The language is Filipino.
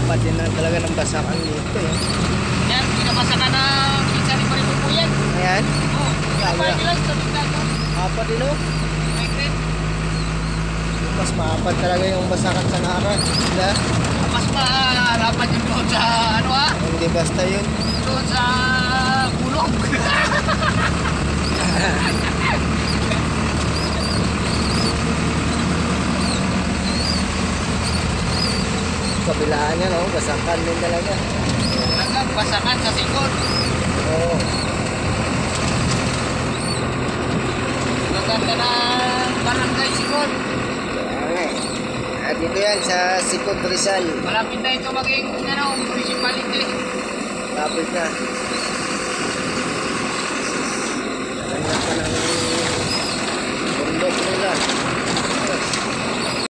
Lapad din na talaga ng basakan dito eh. Yan, pinabasa ka na minsan ni Marito po yan. Ayan. Oo, Kaya. kapag nila sa tingkado. Apad din oh. May grade. Mas maapad talaga yung basakan sa naran. Diba? Mas maharapan yung doon sa ano ah. Hindi basta yun. Doon sa bulog. Kabilaan niya no, basakan din talaga. Hanggang basakan sa sikod. Oo. Maganda na barangay sikod. Dito yan sa Sikod Rizal. Malapit na ito maging ano, municipality. Lapit na.